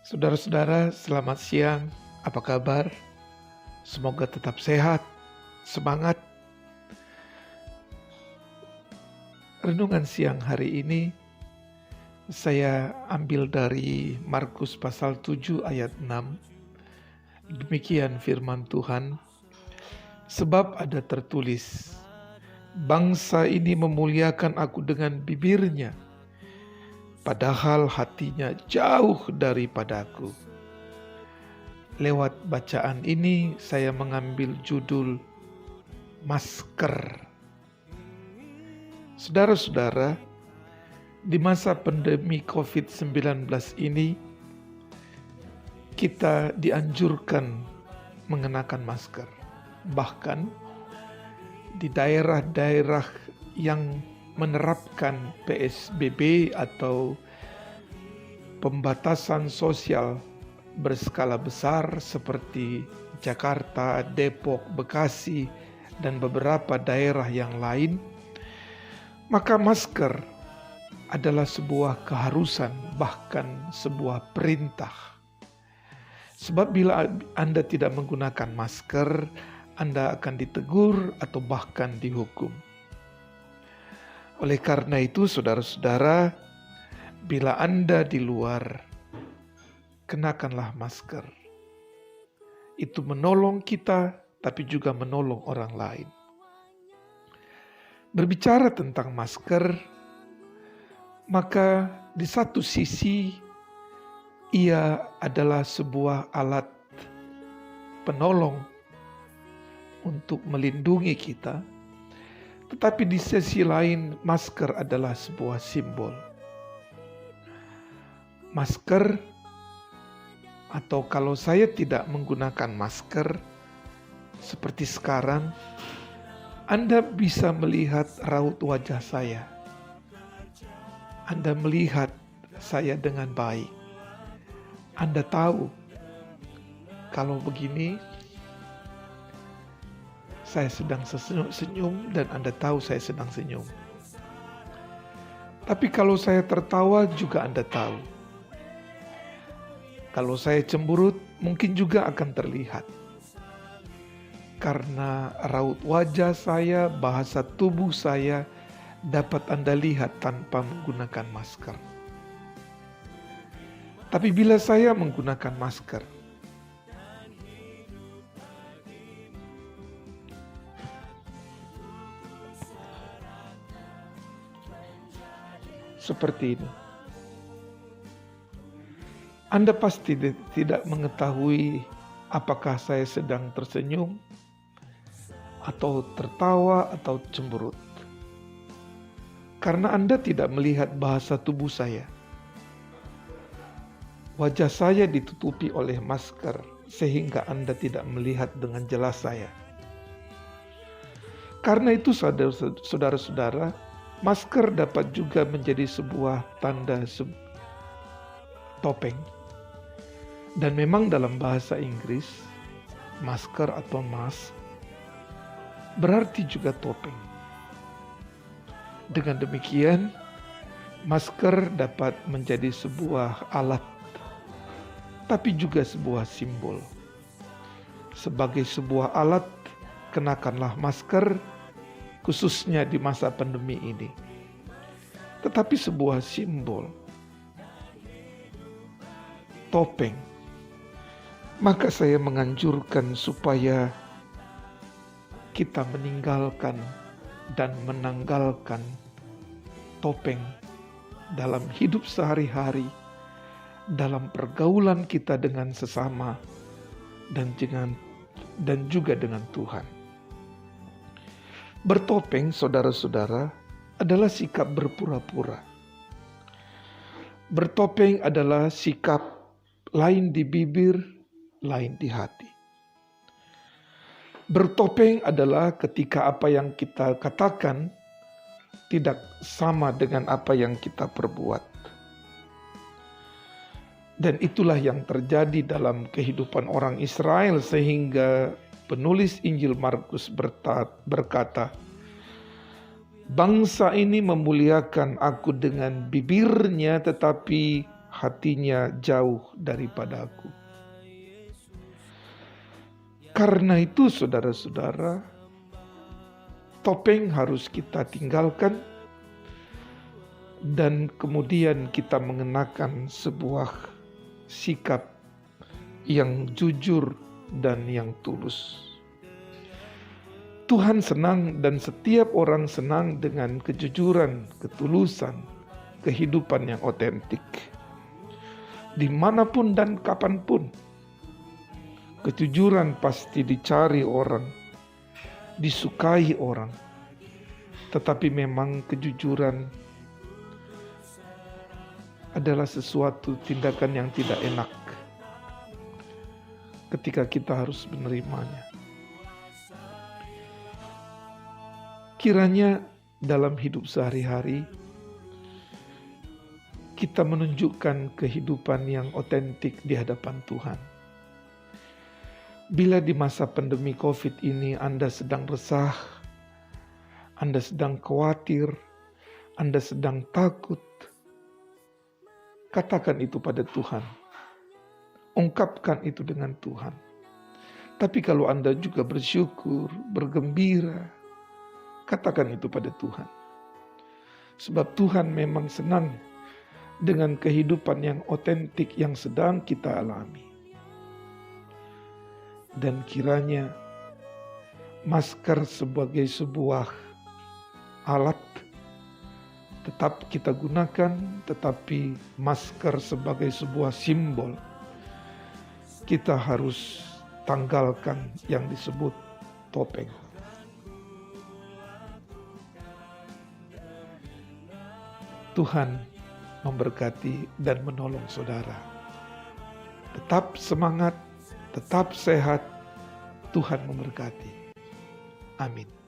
Saudara-saudara, selamat siang. Apa kabar? Semoga tetap sehat, semangat. Renungan siang hari ini saya ambil dari Markus pasal 7 ayat 6. Demikian firman Tuhan. Sebab ada tertulis, bangsa ini memuliakan aku dengan bibirnya, padahal hatinya jauh daripadaku. Lewat bacaan ini saya mengambil judul masker. Saudara-saudara, di masa pandemi COVID-19 ini kita dianjurkan mengenakan masker. Bahkan di daerah-daerah yang menerapkan PSBB atau pembatasan sosial berskala besar seperti Jakarta, Depok, Bekasi, dan beberapa daerah yang lain, maka masker adalah sebuah keharusan, bahkan sebuah perintah. Sebab bila Anda tidak menggunakan masker, Anda akan ditegur atau bahkan dihukum. Oleh karena itu, saudara-saudara, bila Anda di luar, kenakanlah masker. Itu menolong kita, tapi juga menolong orang lain. Berbicara tentang masker, maka di satu sisi ia adalah sebuah alat penolong untuk melindungi kita, tetapi di sisi lain masker adalah sebuah simbol. Masker, atau kalau saya tidak menggunakan masker seperti sekarang, Anda bisa melihat raut wajah saya. Anda melihat saya dengan baik. Anda tahu kalau begini saya sedang senyum dan Anda tahu saya sedang senyum. Tapi kalau saya tertawa juga Anda tahu. Kalau saya cemberut mungkin juga akan terlihat. Karena raut wajah saya, bahasa tubuh saya dapat Anda lihat tanpa menggunakan masker. Tapi bila saya menggunakan masker, seperti ini, Anda pasti tidak mengetahui apakah saya sedang tersenyum, atau tertawa, atau cemberut. Karena Anda tidak melihat bahasa tubuh saya. Wajah saya ditutupi oleh masker, sehingga Anda tidak melihat dengan jelas saya. Karena itu saudara-saudara, masker dapat juga menjadi sebuah tanda topeng. Dan memang dalam bahasa Inggris, masker atau mask berarti juga topeng. Dengan demikian, masker dapat menjadi sebuah alat, tapi juga sebuah simbol. Sebagai sebuah alat, kenakanlah masker, khususnya di masa pandemi ini. Tetapi sebuah simbol, topeng, maka saya menganjurkan supaya kita meninggalkan dan menanggalkan topeng dalam hidup sehari-hari, dalam pergaulan kita dengan sesama, dan juga dengan Tuhan. Bertopeng, saudara-saudara, adalah sikap berpura-pura. Bertopeng adalah sikap lain di bibir, lain di hati. Bertopeng adalah ketika apa yang kita katakan tidak sama dengan apa yang kita perbuat. Dan itulah yang terjadi dalam kehidupan orang Israel, sehingga penulis Injil Markus berkata, bangsa ini memuliakan aku dengan bibirnya, tetapi hatinya jauh daripadaku. Karena itu saudara-saudara, topeng harus kita tinggalkan dan kemudian kita mengenakan sebuah sikap yang jujur dan yang tulus. Tuhan senang dan setiap orang senang dengan kejujuran, ketulusan, kehidupan yang otentik. Dimanapun dan kapanpun, kejujuran pasti dicari orang, disukai orang. Tetapi memang kejujuran adalah sesuatu tindakan yang tidak enak ketika kita harus menerimanya. Kiranya dalam hidup sehari-hari kita menunjukkan kehidupan yang otentik di hadapan Tuhan. Bila di masa pandemi COVID ini Anda sedang resah, Anda sedang khawatir, Anda sedang takut, katakan itu pada Tuhan. Ungkapkan itu dengan Tuhan. Tapi kalau Anda juga bersyukur, bergembira, katakan itu pada Tuhan. Sebab Tuhan memang senang dengan kehidupan yang otentik yang sedang kita alami. Dan kiranya masker sebagai sebuah alat tetap kita gunakan, tetapi masker sebagai sebuah simbol kita harus tanggalkan yang disebut topeng. Tuhan memberkati dan menolong saudara. Tetap semangat, tetap sehat. Tuhan memberkati. Amin.